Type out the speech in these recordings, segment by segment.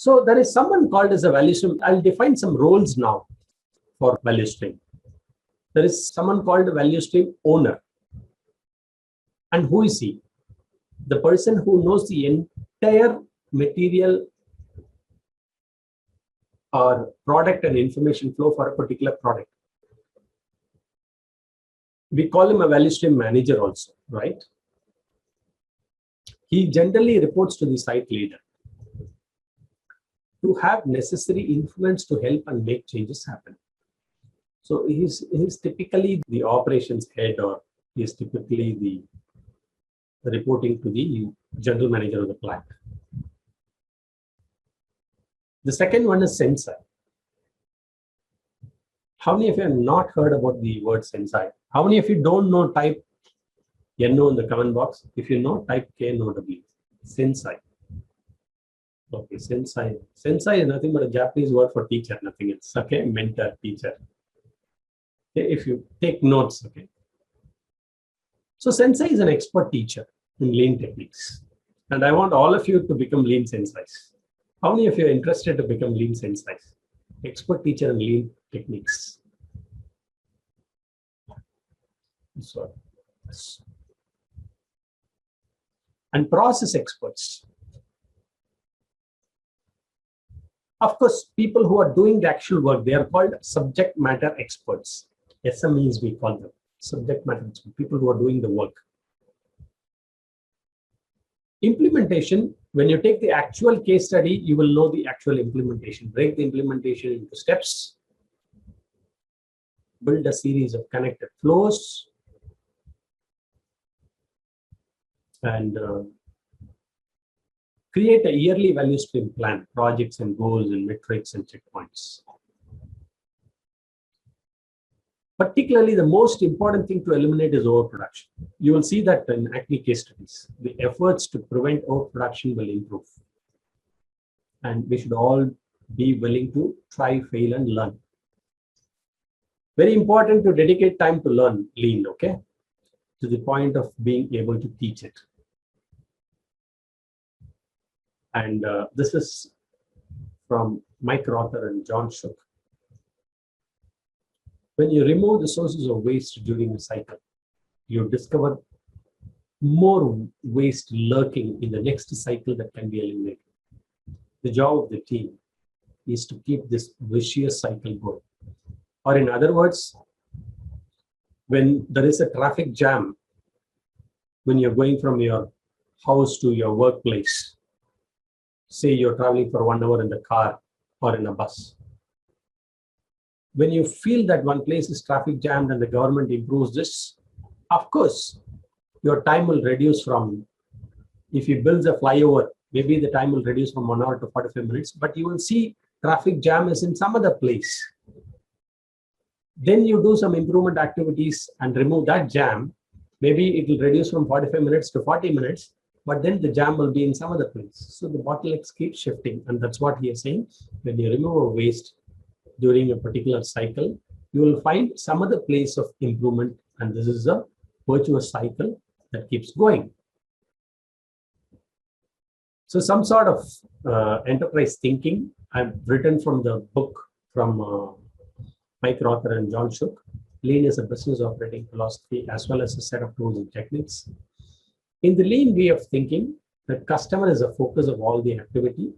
So there is someone called as a value stream. I'll define some roles now for value stream. There is someone called a value stream owner. And who is he? The person who knows the entire material or product and information flow for a particular product. We call him a value stream manager also, right? He generally reports to the site leader to have necessary influence to help and make changes happen. So he's typically the operations head, or he's typically the reporting to the general manager of the plant. The second one is sensei. How many of you have not heard about the word sensei? How many of you don't know? Type NO in the comment box. If you know, type KNOW. Sensei. Okay, sensei. Sensei is nothing but a Japanese word for teacher, nothing else. Okay, mentor, teacher. Okay, if you take notes, okay. So sensei is an expert teacher in lean techniques. And I want all of you to become lean senseis. How many of you are interested to become lean senseis? Expert teacher in lean techniques. So, and process experts. Of course, people who are doing the actual work, they are called subject matter experts. SMEs we call them. Subject matter experts, people who are doing the work. Implementation, when you take the actual case study, you will know the actual implementation. Break the implementation into steps. Build a series of connected flows. And create a yearly value stream plan, projects and goals and metrics and checkpoints. Particularly, the most important thing to eliminate is overproduction. You will see that in Acme case studies. The efforts to prevent overproduction will improve. And we should all be willing to try, fail, and learn. Very important to dedicate time to learn lean, okay? To the point of being able to teach it. And this is from Mike Rother and John Shook. When you remove the sources of waste during a cycle, you discover more waste lurking in the next cycle that can be eliminated. The job of the team is to keep this vicious cycle going. Or in other words, when there is a traffic jam, when you're going from your house to your workplace, say you're traveling for 1 hour in the car or in a bus. When you feel that one place is traffic jammed and the government improves this, of course, your time will reduce from, if you build a flyover, maybe the time will reduce from 1 hour to 45 minutes, but you will see traffic jam is in some other place. Then you do some improvement activities and remove that jam. Maybe it will reduce from 45 minutes to 40 minutes, but then the jam will be in some other place. So the bottlenecks keep shifting. And that's what he is saying. When you remove a waste during a particular cycle, you will find some other place of improvement. And this is a virtuous cycle that keeps going. So some sort of enterprise thinking I've written from the book from Mike Rother and John Shook. Lean is a business operating philosophy as well as a set of tools and techniques. In the lean way of thinking, the customer is the focus of all the activity,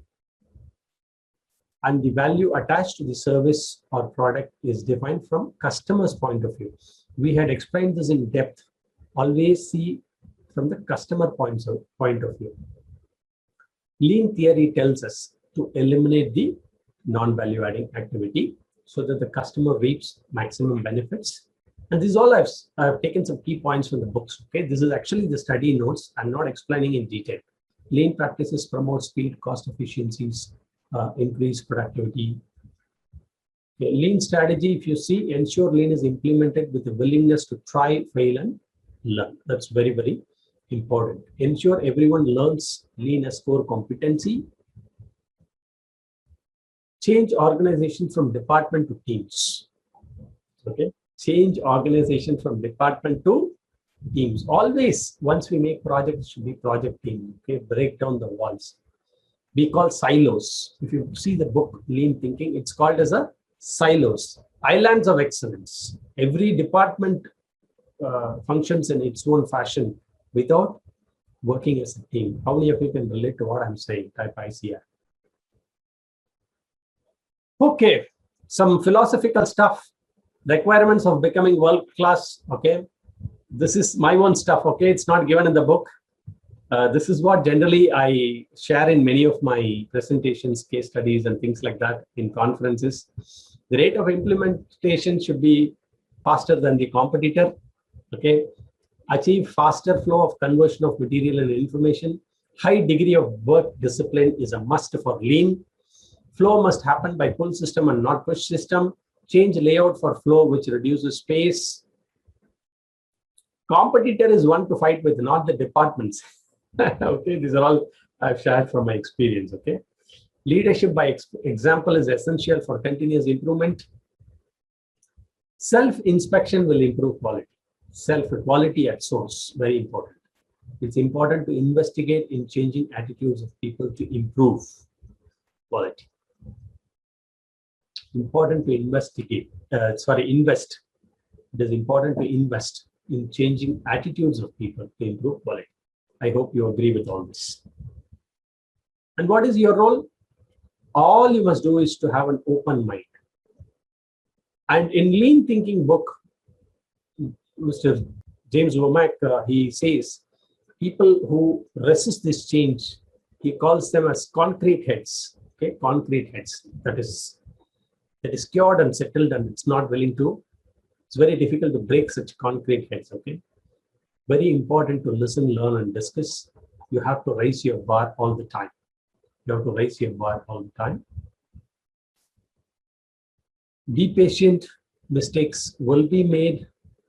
and the value attached to the service or product is defined from customer's point of view. We had explained this in depth. Always see from the customer point of view. Lean theory tells us to eliminate the non-value adding activity so that the customer reaps maximum benefits. And this is all I've taken some key points from the books. Okay, this is actually the study notes. I'm not explaining in detail. Lean practices promote speed, cost efficiencies, increase productivity. Okay, lean strategy, if you see, ensure lean is implemented with the willingness to try, fail, and learn. That's very, very important. Ensure everyone learns lean as core competency. Change organization from department to teams. Okay. Change organization from department to teams. Always, once we make projects, it should be project team. Okay, break down the walls. we call silos. If you see the book Lean Thinking, it's called as a silos, islands of excellence. Every department functions in its own fashion without working as a team. How many of you can relate to what I'm saying? Type ICR. Okay, some philosophical stuff. Requirements of becoming world class. Okay, this is my own stuff. Okay, it's not given in the book. This is what generally I share in many of my presentations, case studies, and things like that in conferences. The rate of implementation should be faster than the competitor. Okay, achieve faster flow of conversion of material and information. High degree of work discipline is a must for lean. Flow must happen by pull system and not push system. Change layout for flow, which reduces space. Competitor is one to fight with, not the departments. Okay, these are all I've shared from my experience. Okay, leadership by example is essential for continuous improvement. Self-inspection will improve quality. Self-quality at source, very important. It's important to investigate in changing attitudes of people to improve quality. Important to investigate, invest. It is important to invest in changing attitudes of people to improve quality. I hope you agree with all this. And what is your role? All you must do is to have an open mind. And in Lean Thinking book, Mr. James Womack, he says, people who resist this change, he calls them as concrete heads. Okay, concrete heads. That is cured and settled, and it's not willing to. It's very difficult to break such concrete heads. Okay, very important to listen, learn, and discuss. You have to raise your bar all the time. You have to raise your bar all the time. Be patient. Mistakes will be made,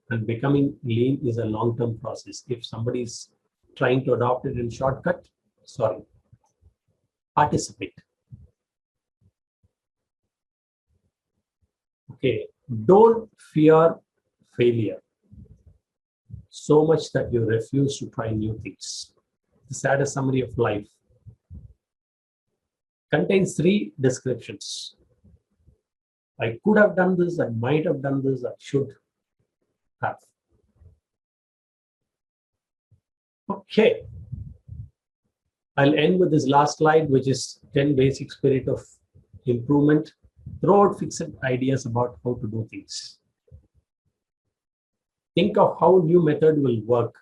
and becoming lean is a long-term process. If somebody is trying to adopt it in shortcut, sorry, participate. Okay, don't fear failure so much that you refuse to try new things. The saddest summary of life contains 3 descriptions. I could have done this, I might have done this, I should have. Okay, I'll end with this last slide, which is 10 basic spirit of improvement. Throw out fixed ideas about how to do things. Think of how new method will work.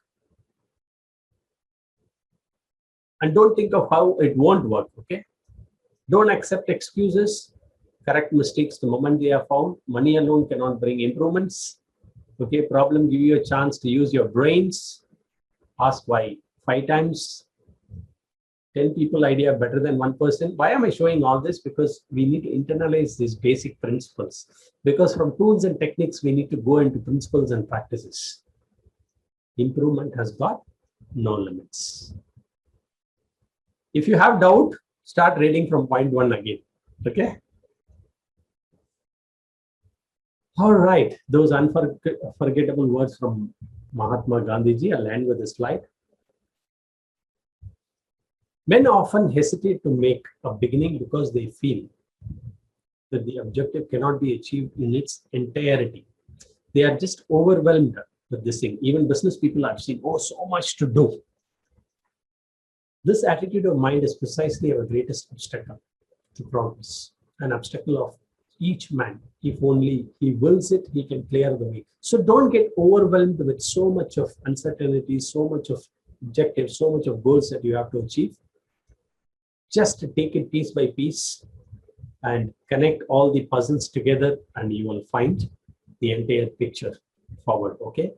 And don't think of how it won't work, okay? Don't accept excuses. Correct mistakes the moment they are found. Money alone cannot bring improvements. Okay, problem give you a chance to use your brains. Ask why 5 times. 10 people idea better than 1 person. Why am I showing all this? Because we need to internalize these basic principles. Because from tools and techniques, we need to go into principles and practices. Improvement has got no limits. If you have doubt, start reading from point 1 again. Okay? All right. Those unforgettable words from Mahatma Gandhi. I'll end with a slide. Men often hesitate to make a beginning because they feel that the objective cannot be achieved in its entirety. They are just overwhelmed with this thing. Even business people have seen, oh, so much to do. This attitude of mind is precisely our greatest obstacle to progress, an obstacle of each man. If only he wills it, he can clear the way. So don't get overwhelmed with so much of uncertainty, so much of objectives, so much of goals that you have to achieve. Just take it piece by piece and connect all the puzzles together, and you will find the entire picture forward. Okay.